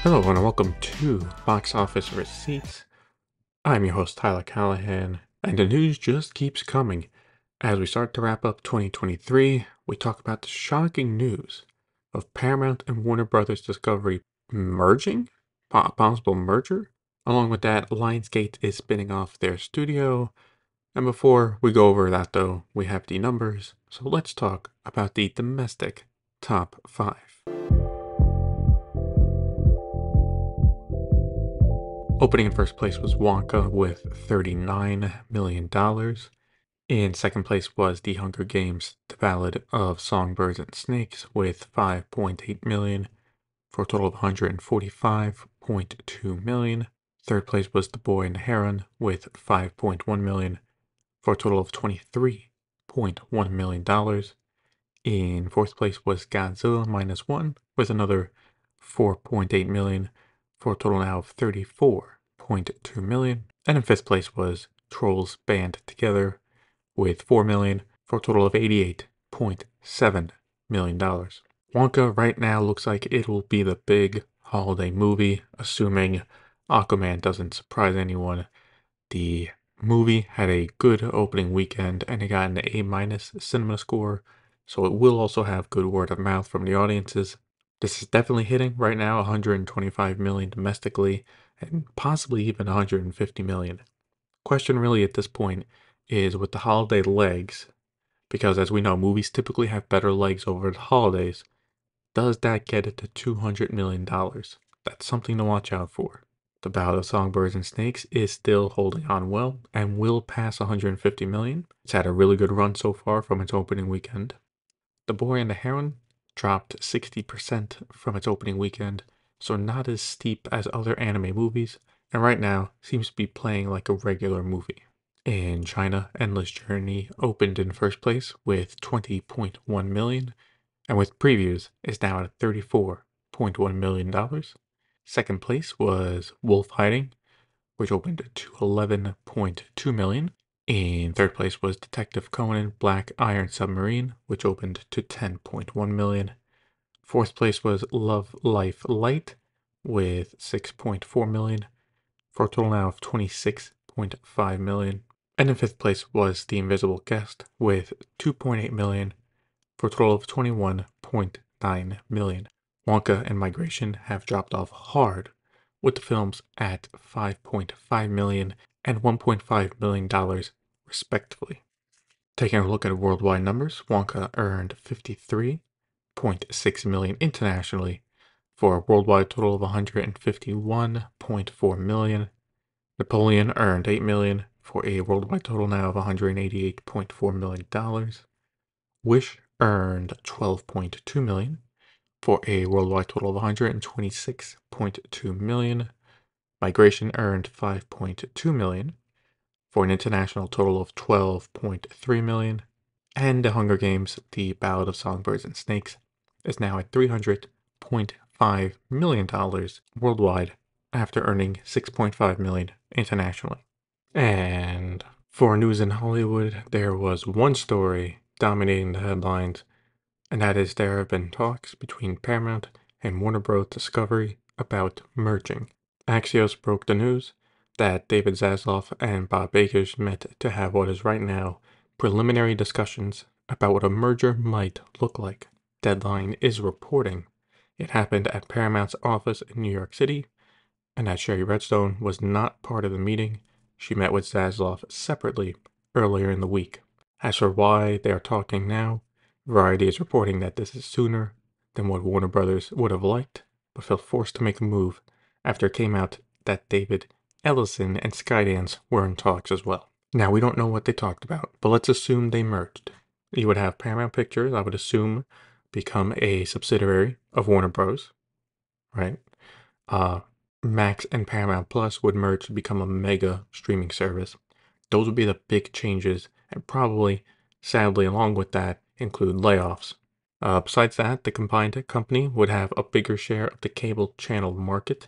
Hello, and welcome to Box Office Receipts. I'm your host, Tyler Callahan, and the news just keeps coming. As we start to wrap up 2023, we talk about the shocking news of Paramount and Warner Brothers Discovery merging, possible merger. Along with that, Lionsgate is spinning off their studio. And before we go over that, though, we have the numbers. So let's talk about the domestic top 5. Opening in first place was Wonka with $39 million. In second place was The Hunger Games, The Ballad of Songbirds and Snakes with 5.8 million for a total of 145.2 million. Third place was The Boy and the Heron with 5.1 million for a total of $23.1 million. In fourth place was Godzilla Minus One with another 4.8 million for a total now of 34.2 million. And in fifth place was Trolls Band Together with 4 million for a total of $88.7 million. Wonka right now looks like it will be the big holiday movie, assuming Aquaman doesn't surprise anyone. The movie had a good opening weekend and it got an A- cinema score, so it will also have good word of mouth from the audiences. This is definitely hitting right now 125 million domestically and possibly even 150 million. Question really at this point is with the holiday legs, because as we know, movies typically have better legs over the holidays. Does that get it to $200 million? That's something to watch out for. The Ballad of Songbirds and Snakes is still holding on well and will pass 150 million. It's had a really good run so far from its opening weekend. The Boy and the Heron dropped 60% from its opening weekend, so not as steep as other anime movies, and right now seems to be playing like a regular movie. In China, Endless Journey opened in first place with 20.1 million, and with previews is now at $34.1 million. Second place was Wolf Hiding, which opened to 11.2 million. In third place was Detective Conan Black Iron Submarine, which opened to 10.1 million. Fourth place was Love Life Light with 6.4 million for a total now of 26.5 million. And in fifth place was The Invisible Guest with 2.8 million for a total of 21.9 million. Wonka and Migration have dropped off hard, with the films at 5.5 million and $1.5 million respectively. Taking a look at worldwide numbers, Wonka earned 53.6 million internationally for a worldwide total of 151.4 million. Napoleon earned 8 million for a worldwide total now of $188.4 million. Wish earned 12.2 million for a worldwide total of 126.2 million. Migration earned 5.2 million for an international total of 12.3 million. And The Hunger Games, The Ballad of Songbirds and Snakes, is now at $300.5 million worldwide after earning 6.5 million internationally. And for news in Hollywood, there was one story dominating the headlines, and that is there have been talks between Paramount and Warner Bros. Discovery about merging. Axios broke the news that David Zaslav and Bob Akers met to have what is right now preliminary discussions about what a merger might look like. Deadline is reporting it happened at Paramount's office in New York City, and that Sherry Redstone was not part of the meeting. She met with Zaslav separately earlier in the week. As for why they are talking now, Variety is reporting that this is sooner than what Warner Brothers would have liked, but felt forced to make a move after it came out that David Ellison and Skydance were in talks as well. Now, we don't know what they talked about, but let's assume they merged. You would have Paramount Pictures, I would assume, become a subsidiary of Warner Bros., right? Max and Paramount Plus would merge to become a mega streaming service. Those would be the big changes, and probably, sadly, along with that, include layoffs. Besides that, the combined company would have a bigger share of the cable channel market,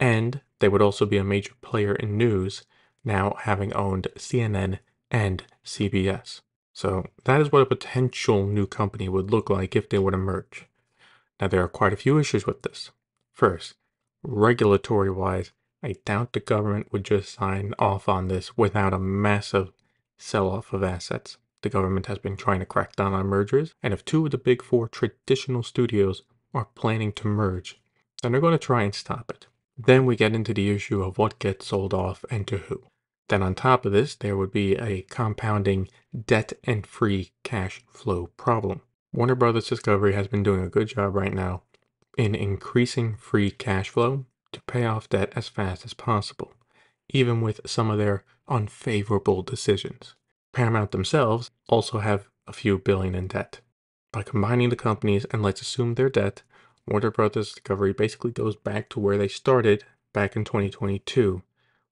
and they would also be a major player in news, now having owned CNN and CBS. So that is what a potential new company would look like if they were to merge. Now, there are quite a few issues with this. First, regulatory-wise, I doubt the government would just sign off on this without a massive sell-off of assets. The government has been trying to crack down on mergers, and if two of the big four traditional studios are planning to merge, then they're going to try and stop it. Then we get into the issue of what gets sold off and to who. Then on top of this, there would be a compounding debt and free cash flow problem. Warner Brothers Discovery has been doing a good job right now in increasing free cash flow to pay off debt as fast as possible, even with some of their unfavorable decisions. Paramount themselves also have a few billion in debt. By combining the companies and let's assume their debt, Warner Brothers Discovery basically goes back to where they started back in 2022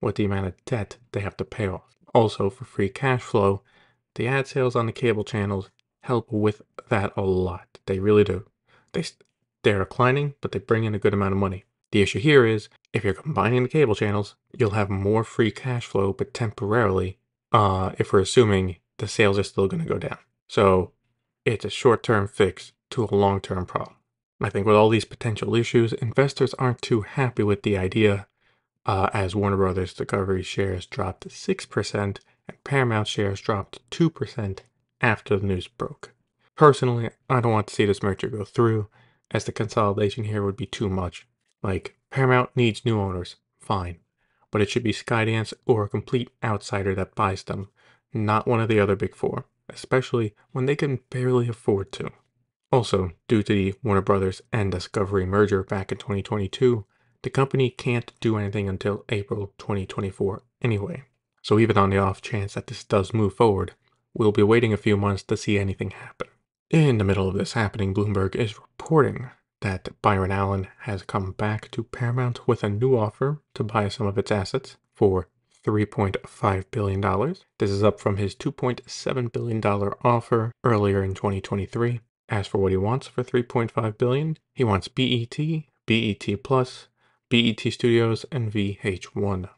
with the amount of debt they have to pay off. Also, for free cash flow, the ad sales on the cable channels help with that a lot. They really do. They're declining, but they bring in a good amount of money. The issue here is, if you're combining the cable channels, you'll have more free cash flow, but temporarily, if we're assuming the sales are still going to go down. So it's a short-term fix to a long-term problem. I think with all these potential issues, investors aren't too happy with the idea, as Warner Brothers Discovery shares dropped 6% and Paramount shares dropped 2% after the news broke. Personally, I don't want to see this merger go through, as the consolidation here would be too much. Like, Paramount needs new owners, fine, but it should be Skydance or a complete outsider that buys them, not one of the other big four, especially when they can barely afford to. Also, due to the Warner Brothers and Discovery merger back in 2022, the company can't do anything until April 2024 anyway. So even on the off chance that this does move forward, we'll be waiting a few months to see anything happen. In the middle of this happening, Bloomberg is reporting that Byron Allen has come back to Paramount with a new offer to buy some of its assets for $3.5 billion. This is up from his $2.7 billion offer earlier in 2023. As for what he wants for $3.5 billion, he wants BET, BET Plus, BET Studios, and VH1.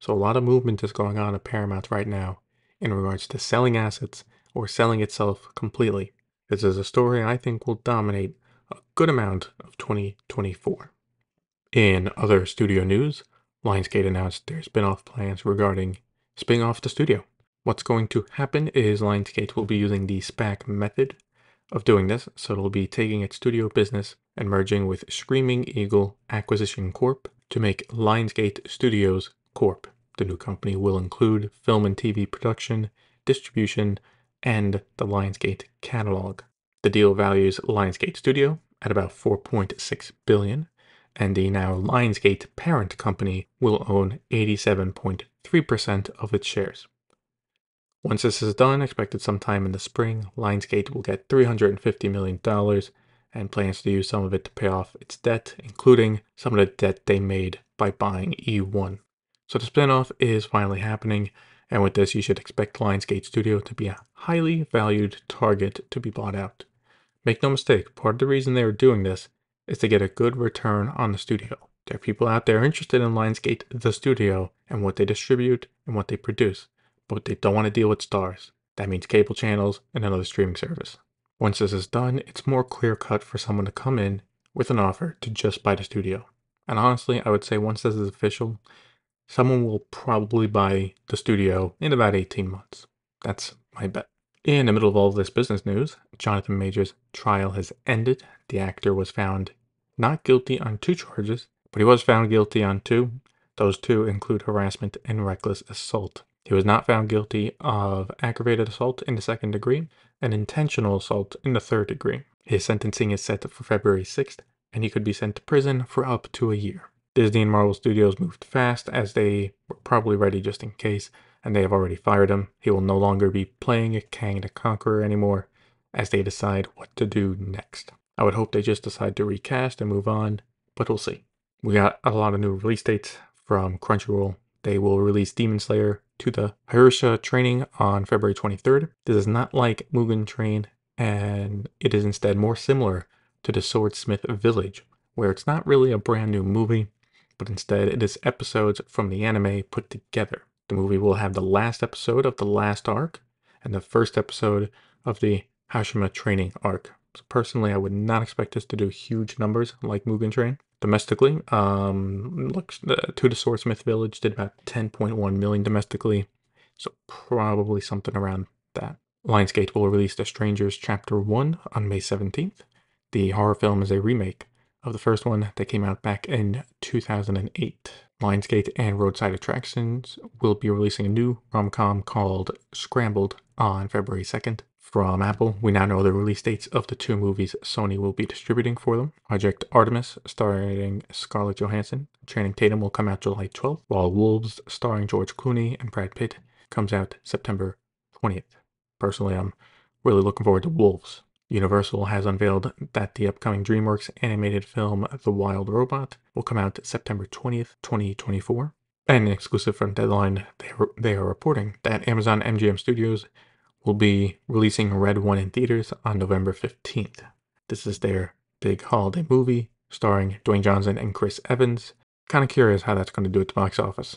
So a lot of movement is going on at Paramount right now in regards to selling assets or selling itself completely. This is a story I think will dominate a good amount of 2024. In other studio news, Lionsgate announced their spin-off plans regarding spinning off the studio. What's going to happen is Lionsgate will be using the SPAC method of doing this, so it'll be taking its studio business and merging with Screaming Eagle Acquisition Corp to make Lionsgate Studios Corp. The new company will include film and TV production, distribution, and the Lionsgate catalog. The deal values Lionsgate Studio at about $4.6 billion, and the now Lionsgate parent company will own 87.3% of its shares. Once this is done, expected sometime in the spring, Lionsgate will get $350 million and plans to use some of it to pay off its debt, including some of the debt they made by buying E1. So the spinoff is finally happening, and with this you should expect Lionsgate Studio to be a highly valued target to be bought out. Make no mistake, part of the reason they are doing this is to get a good return on the studio. There are people out there interested in Lionsgate, the studio, and what they distribute and what they produce, but they don't want to deal with stars. That means cable channels and another streaming service. Once this is done, it's more clear-cut for someone to come in with an offer to just buy the studio. And honestly, I would say once this is official, someone will probably buy the studio in about 18 months. That's my bet. In the middle of all this business news, Jonathan Majors' trial has ended. The actor was found not guilty on 2 charges, but he was found guilty on 2. Those 2 include harassment and reckless assault. He was not found guilty of aggravated assault in the 2nd degree and intentional assault in the 3rd degree. His sentencing is set for February 6th, and he could be sent to prison for up to a year. Disney and Marvel Studios moved fast, as they were probably ready just in case, and they have already fired him. He will no longer be playing Kang the Conqueror anymore, as they decide what to do next. I would hope they just decide to recast and move on, but we'll see. We got a lot of new release dates from Crunchyroll. They will release Demon Slayer to the Hirusha training on February 23rd. This is not like Mugen Train, and it is instead more similar to the Swordsmith Village, where it's not really a brand new movie, but instead it is episodes from the anime put together. The movie will have the last episode of the last arc and the first episode of the Hashima training arc. So personally, I would not expect this to do huge numbers like Mugen Train. Domestically, looks to the source, Myth Village did about 10.1 million domestically, so probably something around that. Lionsgate will release The Strangers Chapter 1 on May 17th. The horror film is a remake of the first one that came out back in 2008. Lionsgate and Roadside Attractions will be releasing a new rom-com called Scrambled on February 2nd. From Apple, we now know the release dates of the two movies Sony will be distributing for them. Project Artemis, starring Scarlett Johansson, Channing Tatum, will come out July 12th, while Wolves, starring George Clooney and Brad Pitt, comes out September 20th. Personally, I'm really looking forward to Wolves. Universal has unveiled that the upcoming DreamWorks animated film The Wild Robot will come out September 20th, 2024. And exclusive from Deadline, they are reporting that Amazon MGM Studios will be releasing Red One in theaters on November 15th. This is their big holiday movie starring Dwayne Johnson and Chris Evans. Kind of curious how that's going to do at the box office.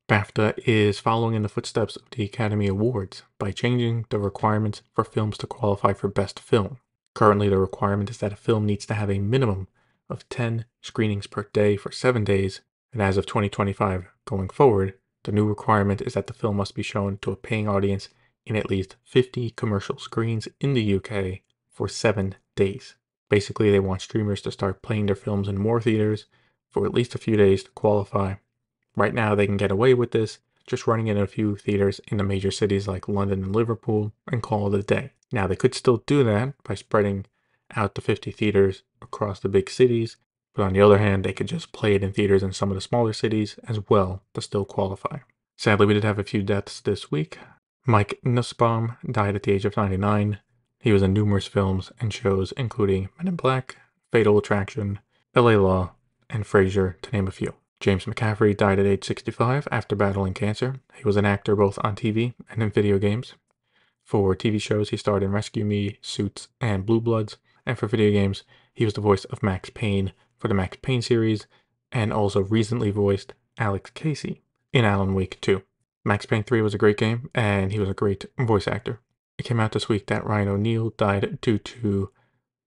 BAFTA is following in the footsteps of the Academy Awards by changing the requirements for films to qualify for Best Film. Currently, the requirement is that a film needs to have a minimum of 10 screenings per day for 7 days, and as of 2025 going forward, the new requirement is that the film must be shown to a paying audience in at least 50 commercial screens in the UK for 7 days. Basically, they want streamers to start playing their films in more theaters for at least a few days to qualify. Right now, they can get away with this, just running in a few theaters in the major cities like London and Liverpool and call it a day. Now, they could still do that by spreading out the 50 theaters across the big cities, but on the other hand, they could just play it in theaters in some of the smaller cities as well to still qualify. Sadly, we did have a few deaths this week. Mike Nussbaum died at the age of 99. He was in numerous films and shows, including Men in Black, Fatal Attraction, LA Law, and Frasier, to name a few. James McCaffrey died at age 65 after battling cancer. He was an actor both on TV and in video games. For TV shows, he starred in Rescue Me, Suits, and Blue Bloods, and for video games, he was the voice of Max Payne for the Max Payne series, and also recently voiced Alex Casey in Alan Wake 2. Max Payne 3 was a great game, and he was a great voice actor. It came out this week that Ryan O'Neal died due to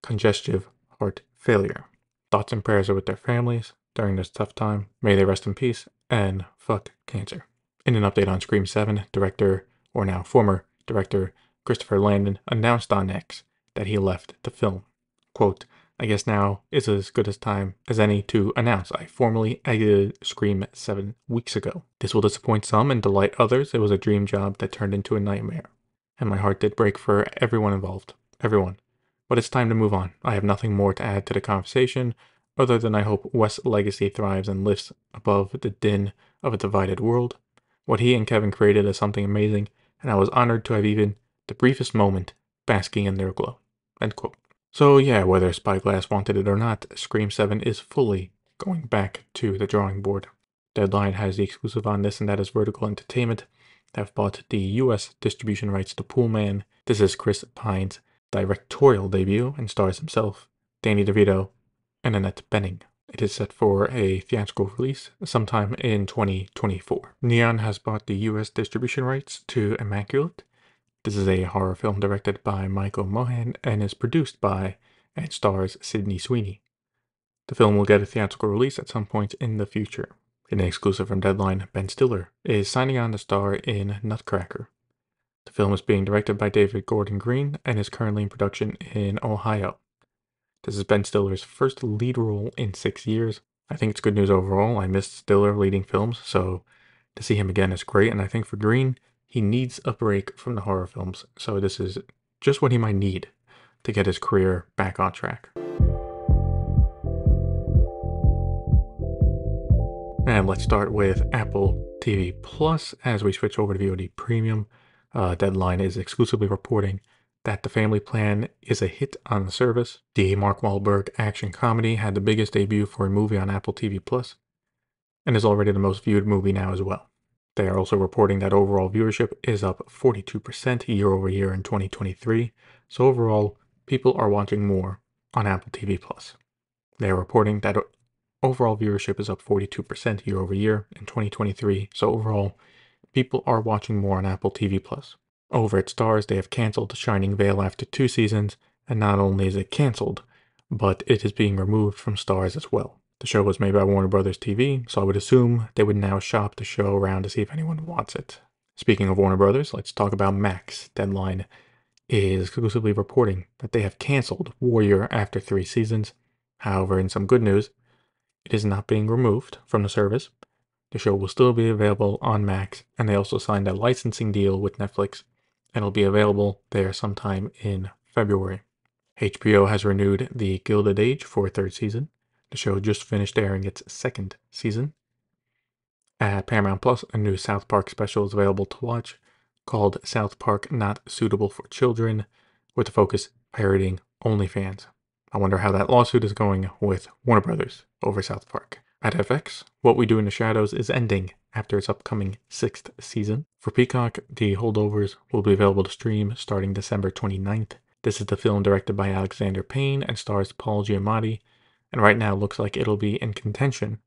congestive heart failure. Thoughts and prayers are with their families during this tough time. May they rest in peace, and fuck cancer. In an update on Scream 7, director, or now former director, Christopher Landon announced on X that he left the film. Quote, "I guess now is as good a time as any to announce I formally exited Scream 7 weeks ago. This will disappoint some and delight others. It was a dream job that turned into a nightmare. And my heart did break for everyone involved. Everyone. But it's time to move on. I have nothing more to add to the conversation, other than I hope Wes' legacy thrives and lifts above the din of a divided world. What he and Kevin created is something amazing, and I was honored to have even the briefest moment basking in their glow." End quote. So yeah, whether Spyglass wanted it or not, Scream 7 is fully going back to the drawing board. Deadline has the exclusive on this, and that is Vertical Entertainment. They have bought the US distribution rights to Poolman. This is Chris Pine's directorial debut and stars himself, Danny DeVito, and Annette Bening. It is set for a theatrical release sometime in 2024. Neon has bought the US distribution rights to Immaculate. This is a horror film directed by Michael Mohan and is produced by and stars Sydney Sweeney. The film will get a theatrical release at some point in the future. In an exclusive from Deadline, Ben Stiller is signing on to star in Nutcracker. The film is being directed by David Gordon Green and is currently in production in Ohio. This is Ben Stiller's first lead role in 6 years. I think it's good news overall. I missed Stiller leading films, so to see him again is great. And I think for Green, he needs a break from the horror films, so this is just what he might need to get his career back on track. And let's start with Apple TV Plus as we switch over to VOD Premium. Deadline is exclusively reporting that The Family Plan is a hit on the service. The Mark Wahlberg action comedy had the biggest debut for a movie on Apple TV Plus and is already the most viewed movie now as well. They are also reporting that overall viewership is up 42% year over year in 2023. So overall, people are watching more on Apple TV Plus. They are reporting that overall viewership is up 42% year over year in 2023. So overall, people are watching more on Apple TV Plus. Over at Starz, they have canceled Shining Vale after 2 seasons and not only is it canceled, but it is being removed from Stars as well. The show was made by Warner Brothers TV, so I would assume they would now shop the show around to see if anyone wants it. Speaking of Warner Brothers, let's talk about Max. Deadline is exclusively reporting that they have canceled Warrior after 3 seasons. However, in some good news, it is not being removed from the service. The show will still be available on Max, and they also signed a licensing deal with Netflix, and it'll be available there sometime in February. HBO has renewed The Gilded Age for a 3rd season. The show just finished airing its 2nd season. At Paramount Plus, a new South Park special is available to watch called South Park Not Suitable for Children, with the focus pirating OnlyFans. I wonder how that lawsuit is going with Warner Brothers over South Park. At FX, What We Do in the Shadows is ending after its upcoming 6th season. For Peacock, The Holdovers will be available to stream starting December 29th. This is the film directed by Alexander Payne and stars Paul Giamatti, and right now looks like it'll be in contention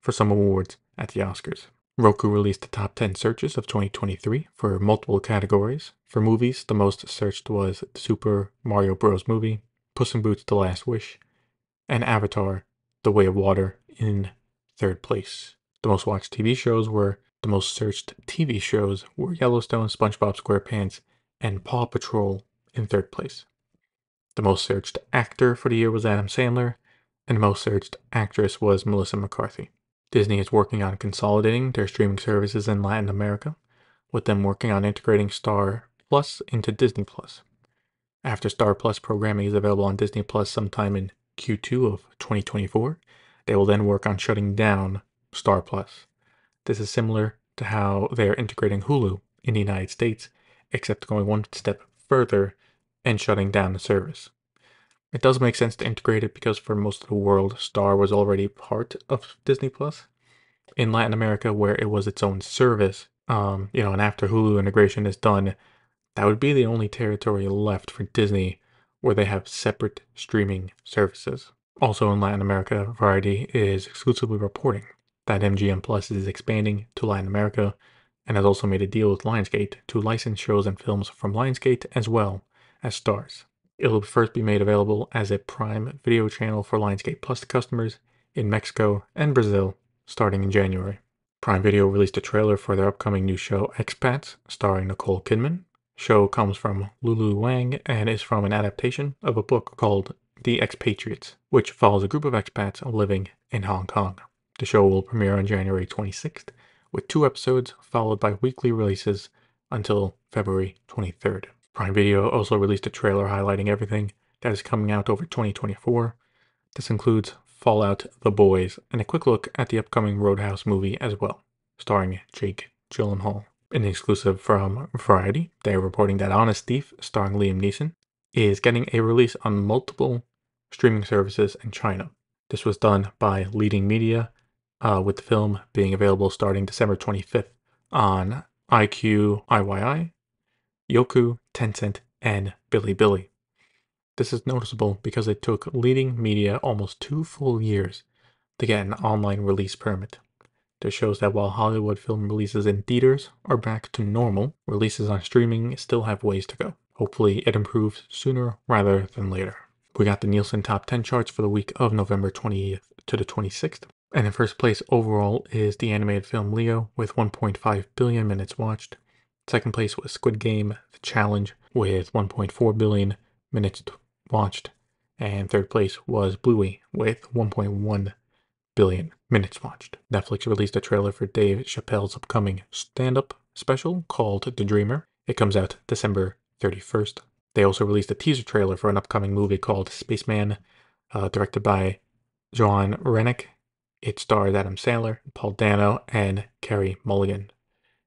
for some awards at the Oscars. Roku released the top 10 searches of 2023 for multiple categories. For movies, the most searched was the Super Mario Bros. Movie, Puss in Boots: The Last Wish, and Avatar: The Way of Water in 3rd place. The most watched TV shows were the most searched TV shows were Yellowstone, SpongeBob SquarePants, and Paw Patrol in 3rd place. The most searched actor for the year was Adam Sandler, and the most searched actress was Melissa McCarthy. Disney is working on consolidating their streaming services in Latin America, with them working on integrating Star Plus into Disney Plus. After Star Plus programming is available on Disney Plus sometime in Q2 of 2024, they will then work on shutting down Star Plus. This is similar to how they're integrating Hulu in the United States, except going one step further and shutting down the service. It does make sense to integrate it because for most of the world, Star was already part of Disney Plus. In Latin America, where it was its own service, and after Hulu integration is done, that would be the only territory left for Disney where they have separate streaming services. Also in Latin America, Variety is exclusively reporting that MGM Plus is expanding to Latin America and has also made a deal with Lionsgate to license shows and films from Lionsgate as well as Starz. It'll first be made available as a Prime Video channel for Lionsgate Plus customers in Mexico and Brazil starting in January. Prime Video released a trailer for their upcoming new show Expats, starring Nicole Kidman. Show comes from Lulu Wang and is from an adaptation of a book called The Expatriates, which follows a group of expats living in Hong Kong. The show will premiere on January 26th, with 2 episodes followed by weekly releases until February 23rd. Prime Video also released a trailer highlighting everything that is coming out over 2024. This includes Fallout: The Boys and a quick look at the upcoming Roadhouse movie as well, starring Jake Gyllenhaal. In the exclusive from Variety, they are reporting that Honest Thief, starring Liam Neeson, is getting a release on multiple streaming services in China. This was done by Leading Media, with the film being available starting December 25th on IQIYI, Yoku, Tencent, and Bilibili. This is noticeable because it took Leading Media almost 2 full years to get an online release permit. This shows that while Hollywood film releases in theaters are back to normal, releases on streaming still have ways to go. Hopefully it improves sooner rather than later. We got the Nielsen Top 10 charts for the week of November 20th to the 26th. And in first place overall is the animated film Leo with 1.5 billion minutes watched. Second place was Squid Game: The Challenge with 1.4 billion minutes watched. And third place was Bluey with 1.1 billion minutes watched. Netflix released a trailer for Dave Chappelle's upcoming stand-up special called The Dreamer. It comes out December 31st. They also released a teaser trailer for an upcoming movie called Spaceman, directed by Joan Rennick. It stars Adam Sandler, Paul Dano, and Carey Mulligan.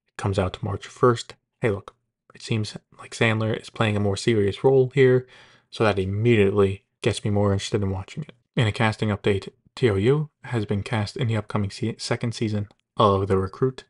It comes out March 1st. Hey look, it seems like Sandler is playing a more serious role here, so that immediately gets me more interested in watching it. In a casting update, Teo Yoo has been cast in the upcoming 2nd season of The Recruit,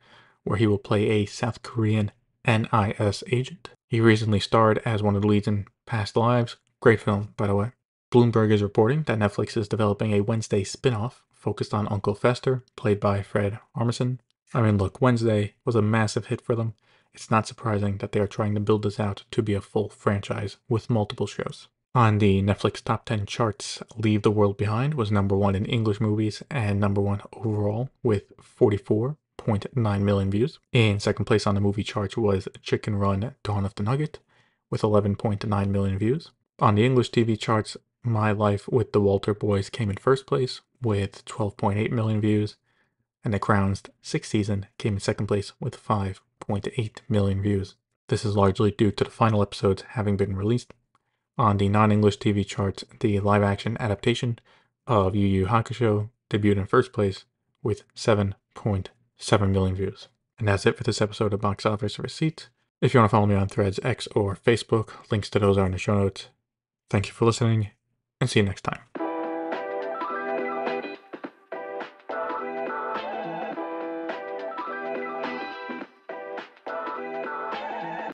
where he will play a South Korean NIS agent. He recently starred as one of the leads in Past Lives. Great film, by the way. Bloomberg is reporting that Netflix is developing a Wednesday spin-off focused on Uncle Fester, played by Fred Armisen. I mean, look, Wednesday was a massive hit for them. It's not surprising that they are trying to build this out to be a full franchise with multiple shows. On the Netflix top 10 charts, Leave the World Behind was number 1 in English movies and number 1 overall with 44.9 million views. In second place on the movie charts was Chicken Run Dawn of the Nugget with 11.9 million views. On the English TV charts, My Life with the Walter Boys came in first place with 12.8 million views, and The Crown's sixth season came in second place with 5.8 million views. This is largely due to the final episodes having been released. On the non-English TV charts, the live-action adaptation of Yu Yu Hakusho debuted in first place with 7.7 million views. And that's it for this episode of Box Office Receipts. If you want to follow me on Threads, X, or Facebook, links to those are in the show notes. Thank you for listening, and see you next time.